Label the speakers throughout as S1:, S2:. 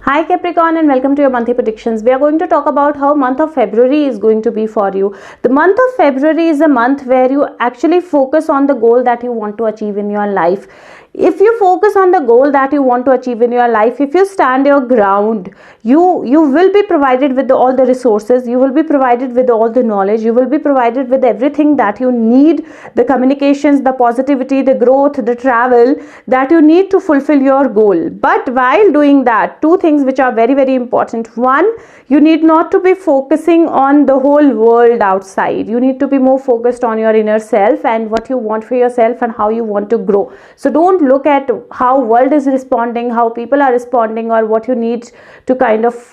S1: Hi Capricorn, and welcome to your monthly predictions. We are going to talk about how month of February is going to be for you. The month of February is a month where you actually focus on the goal that you want to achieve in your life. If you focus on the goal that you want to achieve in your life, if you stand your ground, you will be provided with all the resources, you will be provided with all the knowledge, you will be provided with everything that you need, the communications, the positivity, the growth, the travel that you need to fulfill your goal. But while doing that, two things which are very, very important. One, you need not to be focusing on the whole world outside. You need to be more focused on your inner self and what you want for yourself and how you want to grow. So don't look at how world is responding, how people are responding, or what you need to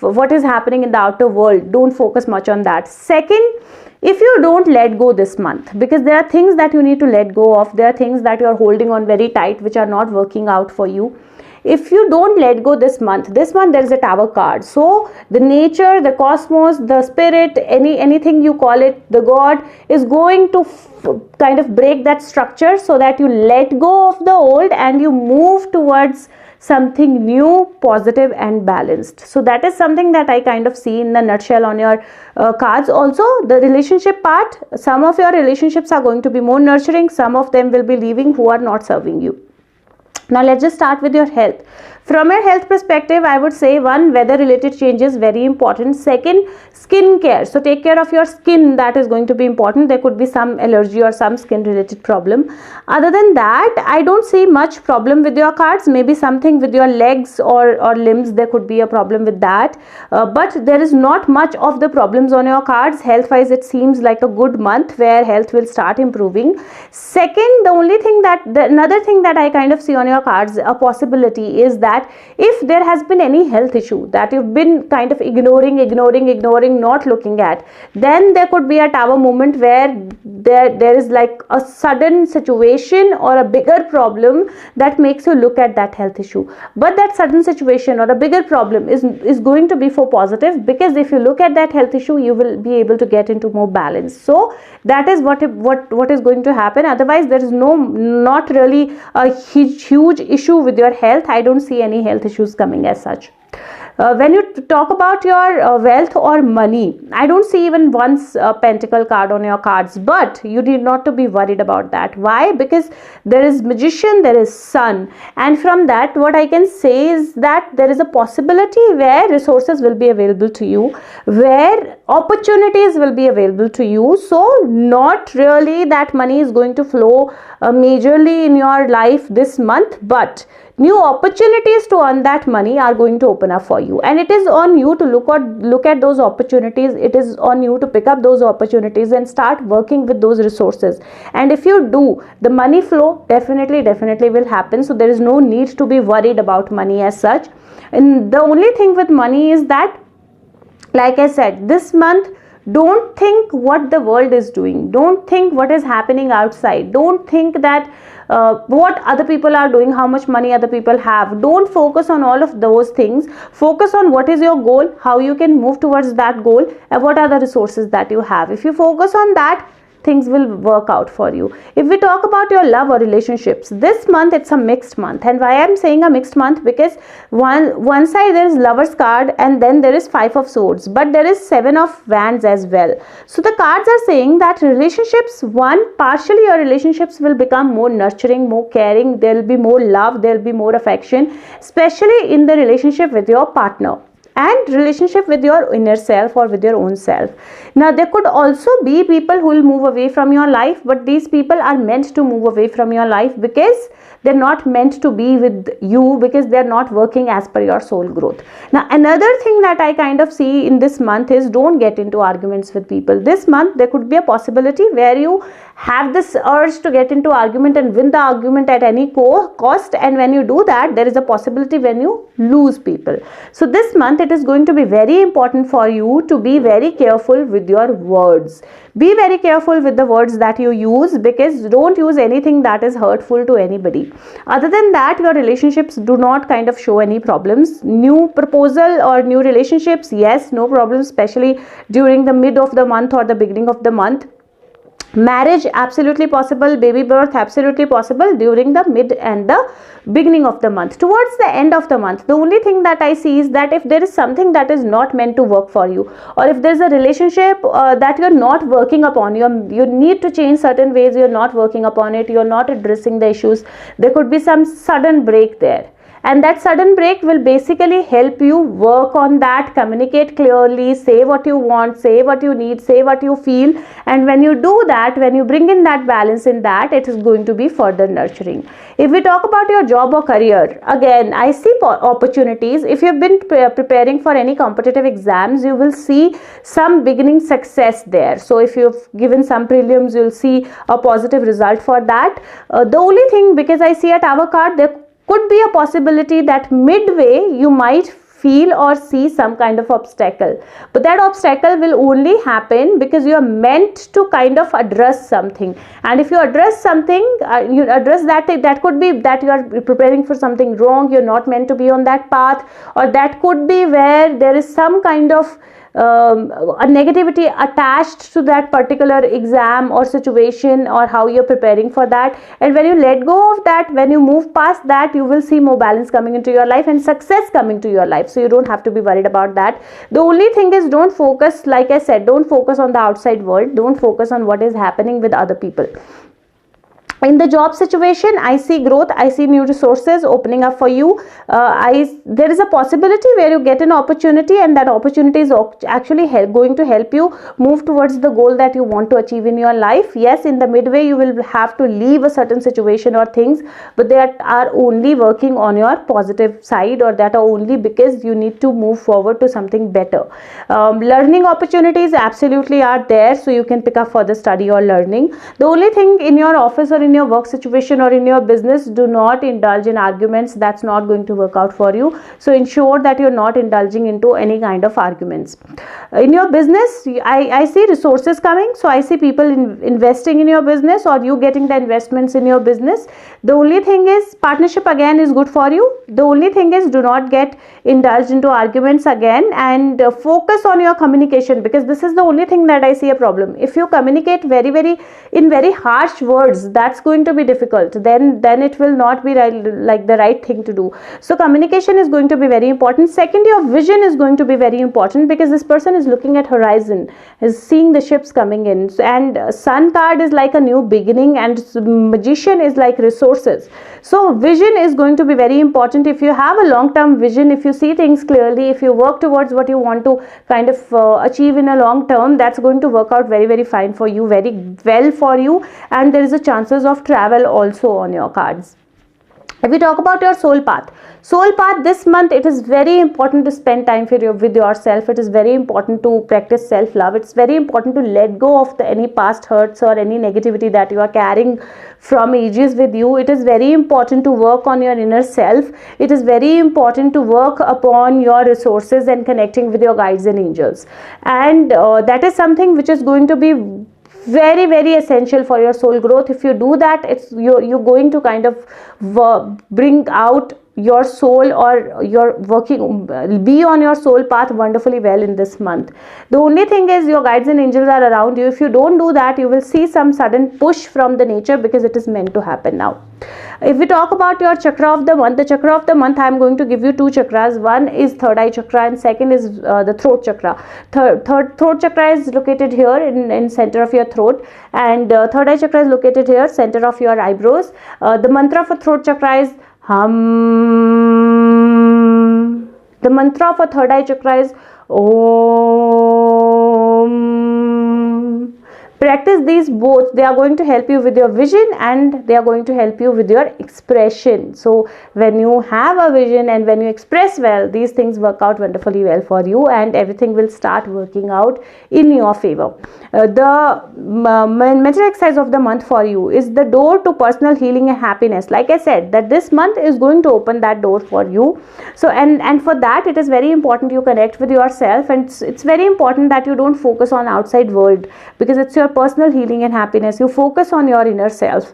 S1: what is happening in the outer world. Don't focus much on that. Second, if you don't let go this month, because there are things that you need to let go of, there are things that you are holding on very tight which are not working out for you. If you don't let go this month there is a Tower card. So the nature, the cosmos, the spirit, anything you call it, the God is going to kind of break that structure so that you let go of the old and you move towards something new, positive and balanced. So that is something that I kind of see in the nutshell on your cards. Also, the relationship part, some of your relationships are going to be more nurturing, some of them will be leaving who are not serving you. Now let's just start with your health. From your health perspective, I would say one, weather related changes, very important. Second, skin care. So take care of your skin, that is going to be important. There could be some allergy or some skin related problem. Other than that, I don't see much problem with your cards. Maybe something with your legs or limbs, there could be a problem with that. But there is not much of the problems on your cards. Health wise, it seems like a good month where health will start improving. Second, another thing that I kind of see on your cards, a possibility is that if there has been any health issue that you've been kind of ignoring, not looking at, then there could be a Tower moment where there is like a sudden situation or a bigger problem that makes you look at that health issue. But that sudden situation or a bigger problem is going to be for positive, because if you look at that health issue, you will be able to get into more balance. So that is what is going to happen. Otherwise, there is not really a huge issue with your health. I don't see any health issues coming as such. When you talk about your wealth or money, I don't see even one pentacle card on your cards, but you need not to be worried about that. Why? Because there is Magician, there is Sun, and from that what I can say is that there is a possibility where resources will be available to you, where opportunities will be available to you. So not really that money is going to flow majorly in your life this month, but new opportunities to earn that money are going to open up for you, and it is on you to look at those opportunities. It is on you to pick up those opportunities and start working with those resources. And if you do, the money flow definitely will happen. So there is no need to be worried about money as such. And the only thing with money is that, like I said, this month, don't think what the world is doing, don't think what is happening outside, don't think that what other people are doing, how much money other people have. Don't focus on all of those things. Focus on what is your goal, how you can move towards that goal, and what are the resources that you have. If you focus on that, things will work out for you. If we talk about your love or relationships, this month it's a mixed month. And why I'm saying a mixed month, because one side there is Lover's card and then there is Five of Swords, but there is Seven of Wands as well. So the cards are saying that relationships, partially your relationships will become more nurturing, more caring, there will be more love, there will be more affection, especially in the relationship with your partner and relationship with your inner self or with your own self. Now there could also be people who will move away from your life, but these people are meant to move away from your life because they're not meant to be with you, because they're not working as per your soul growth. Now another thing that I kind of see in this month is, don't get into arguments with people. This month there could be a possibility where you have this urge to get into argument and win the argument at any cost, and when you do that, there is a possibility when you lose people. So this month it is going to be very important for you to be very careful with your words. Be very careful with the words that you use, because don't use anything that is hurtful to anybody. Other than that, your relationships do not kind of show any problems. New proposal or new relationships, yes, no problems, especially during the mid of the month or the beginning of the month. Marriage absolutely possible, baby birth absolutely possible during the mid and the beginning of the month. Towards the end of the month, the only thing that I see is that if there is something that is not meant to work for you, or if there's a relationship that you're not working upon, you need to change certain ways, you're not working upon it, you're not addressing the issues, there could be some sudden break there. And that sudden break will basically help you work on that, communicate clearly, say what you want, say what you need, say what you feel. And when you do that, when you bring in that balance in that, it is going to be further nurturing. If we talk about your job or career, again, I see opportunities. If you've been preparing for any competitive exams, you will see some beginning success there. So if you've given some prelims, you'll see a positive result for that. The only thing, because I see a Tower card, there could be a possibility that midway you might feel or see some kind of obstacle, but that obstacle will only happen because you are meant to kind of address something. And if you address something, you address that could be that you are preparing for something wrong, you're not meant to be on that path, or that could be where there is some kind of a negativity attached to that particular exam or situation, or how you're preparing for that. And when you let go of that, when you move past that, you will see more balance coming into your life and success coming to your life. So you don't have to be worried about that. The only thing is, don't focus, like I said, don't focus on the outside world, don't focus on what is happening with other people. In the job situation, I see growth, I see new resources opening up for you. There is a possibility where you get an opportunity, and that opportunity is actually going to help you move towards the goal that you want to achieve in your life. Yes, in the midway you will have to leave a certain situation or things, but they are only working on your positive side, or that are only because you need to move forward to something better. Learning opportunities absolutely are there, so you can pick up further study or learning. The only thing, in your office or in your work situation or in your business, do not indulge in arguments. That's not going to work out for you. So ensure that you're not indulging into any kind of arguments. In your business, I see resources coming. So I see people investing in your business, or you getting the investments in your business. The only thing is, partnership again is good for you. The only thing is, do not get indulged into arguments again, and focus on your communication, because this is the only thing that I see a problem. If you communicate in very harsh words, that's going to be difficult. Then it will not be like the right thing to do. So communication is going to be very important. Second, your vision is going to be very important, because this person is looking at horizon, is seeing the ships coming in. And sun card is like a new beginning, and magician is like resources. So vision is going to be very important. If you have a long-term vision, if you see things clearly, if you work towards what you want to kind of achieve in a long term, that's going to work out very, very fine for you, very well for you. And there is a chances of travel also on your cards. If we talk about your soul path, this month, it is very important to spend time with yourself. It is very important to practice self-love. It's very important to let go of any past hurts or any negativity that you are carrying from ages with you. It is very important to work on your inner self. It is very important to work upon your resources and connecting with your guides and angels. And that is something which is going to be very, very essential for your soul growth. If you do that, you're going to kind of bring out your soul, or your be on your soul path wonderfully well in this month. The only thing is, your guides and angels are around you. If you don't do that, you will see some sudden push from the nature, because it is meant to happen now. If we talk about your chakra of the month, the chakra of the month, I am going to give you two chakras. One is third eye chakra, and second is the throat chakra. Throat chakra is located here in center of your throat, and third eye chakra is located here, center of your eyebrows. The mantra for throat chakra is Hum. The mantra for third eye chakra is Om. Practice these both. They are going to help you with your vision, and they are going to help you with your expression. So when you have a vision and when you express well, these things work out wonderfully well for you, and everything will start working out in your favor. The mental exercise of the month for you is the door to personal healing and happiness. Like I said, that this month is going to open that door for you. So and for that, it is very important you connect with yourself, and it's very important that you don't focus on outside world, because it's your personal healing and happiness. You focus on your inner self.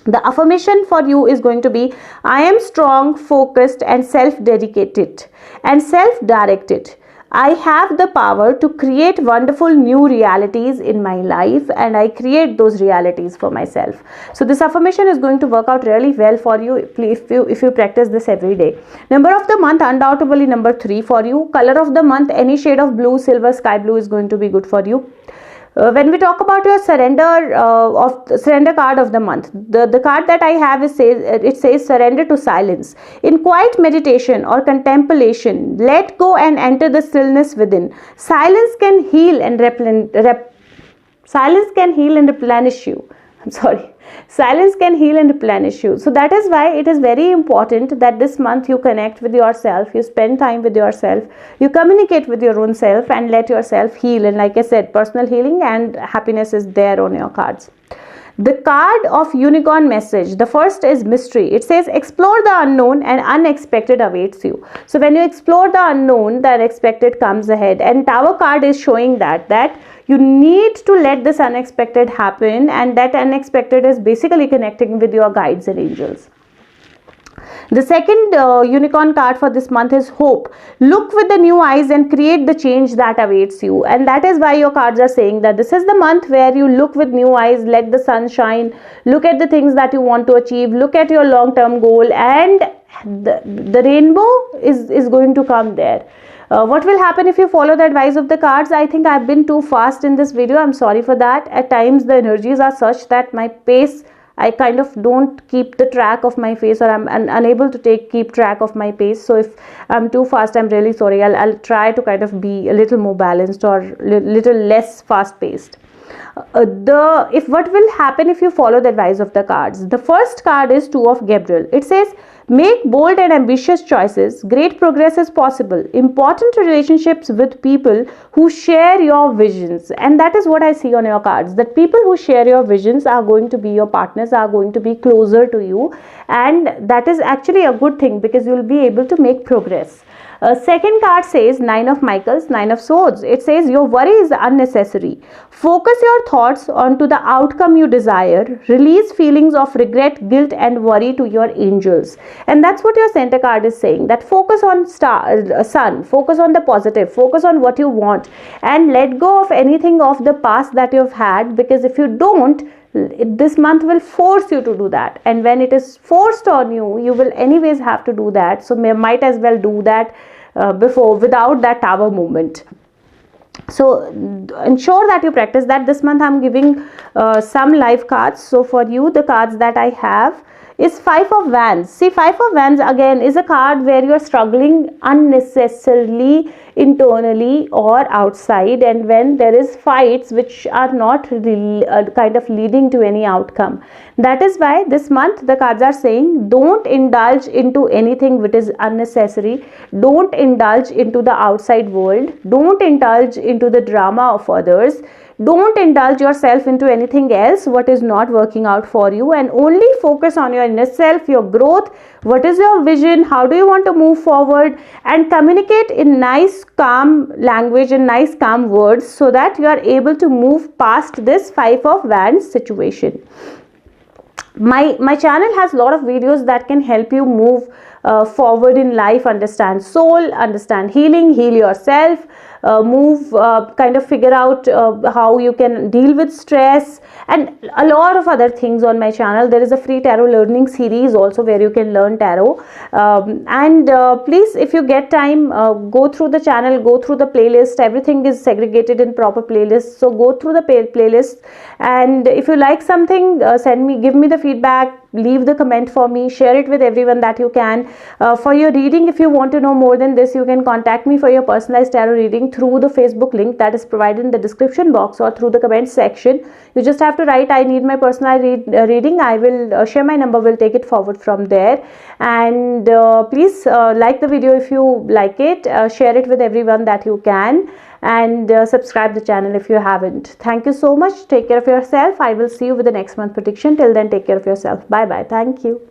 S1: The affirmation for you is going to be, I am strong, focused, and self-dedicated and self-directed. I have the power to create wonderful new realities in my life, and I create those realities for myself. So this affirmation is going to work out really well for you if you practice this every day. Number of the month, undoubtedly number 3 for you. Color of the month, any shade of blue, silver, sky blue is going to be good for you. When we talk about your surrender card of the month, the card that I have says surrender to silence. In quiet meditation or contemplation, let go and enter the stillness within. Silence can heal and replenish you. I'm sorry. Silence can heal and replenish you. So that is why it is very important that this month you connect with yourself, you spend time with yourself, you communicate with your own self and let yourself heal. And like I said, personal healing and happiness is there on your cards. The card of unicorn message, the first is mystery. It says explore the unknown and unexpected awaits you. So when you explore the unknown, the unexpected comes ahead. And Tower card is showing that you need to let this unexpected happen, and that unexpected is basically connecting with your guides and angels. The second unicorn card for this month is hope. Look with the new eyes and create the change that awaits you. And that is why your cards are saying that this is the month where you look with new eyes, let the sun shine, look at the things that you want to achieve, look at your long-term goal, and the rainbow is going to come there. What will happen if you follow the advice of the cards? I think I've been too fast in this video. I'm sorry for that. At times the energies are such that my pace, I kind of don't keep the track of my pace, or I'm unable to keep track of my pace. So if I'm too fast, I'm really sorry. I'll try to kind of be a little more balanced or little less fast paced. What will happen if you follow the advice of the cards? The first card is 2 of Gabriel. It says make bold and ambitious choices. Great progress is possible. Important relationships with people who share your visions. And that is what I see on your cards, that people who share your visions are going to be your partners, are going to be closer to you, and that is actually a good thing because you will be able to make progress. Second card says 9 of Michaels, 9 of Swords. It says your worry is unnecessary. Focus your thoughts onto the outcome you desire. Release feelings of regret, guilt and worry to your angels. And that's what your center card is saying, that focus on sun, focus on the positive, focus on what you want, and let go of anything of the past that you've had, because if you don't, this month will force you to do that, and when it is forced on you, you will anyways have to do that. So might as well do that without that tower movement. So ensure that you practice that. This month I'm giving some live cards. So for you, the cards that I have is 5 of Wands. See, 5 of Wands again is a card where you are struggling unnecessarily internally or outside, and when there is fights which are not really kind of leading to any outcome. That is why this month the cards are saying don't indulge into anything which is unnecessary, don't indulge into the outside world, don't indulge into the drama of others, don't indulge yourself into anything else what is not working out for you, and only focus on your inner self, your growth, what is your vision, how do you want to move forward, and communicate in nice calm language and nice calm words so that you are able to move past this 5 of Wands situation. My channel has a lot of videos that can help you move forward in life, understand soul, understand healing, heal yourself, kind of figure out how you can deal with stress, and a lot of other things on my channel. There is a free tarot learning series also where you can learn tarot, please, if you get time, go through the channel, go through the playlist. Everything is segregated in proper playlists, so go through the playlist, and if you like something, give me the feedback, leave the comment for me, share it with everyone that you can. For your reading, if you want to know more than this, you can contact me for your personalized tarot reading through the Facebook link that is provided in the description box or through the comment section. You just have to write I need my personalized reading. I will share my number, will take it forward from there. And please like the video if you like it, share it with everyone that you can, and subscribe the channel if you haven't. Thank you so much. Take care of yourself. I will see you with the next month prediction. Till then, take care of yourself. Bye bye. Thank you.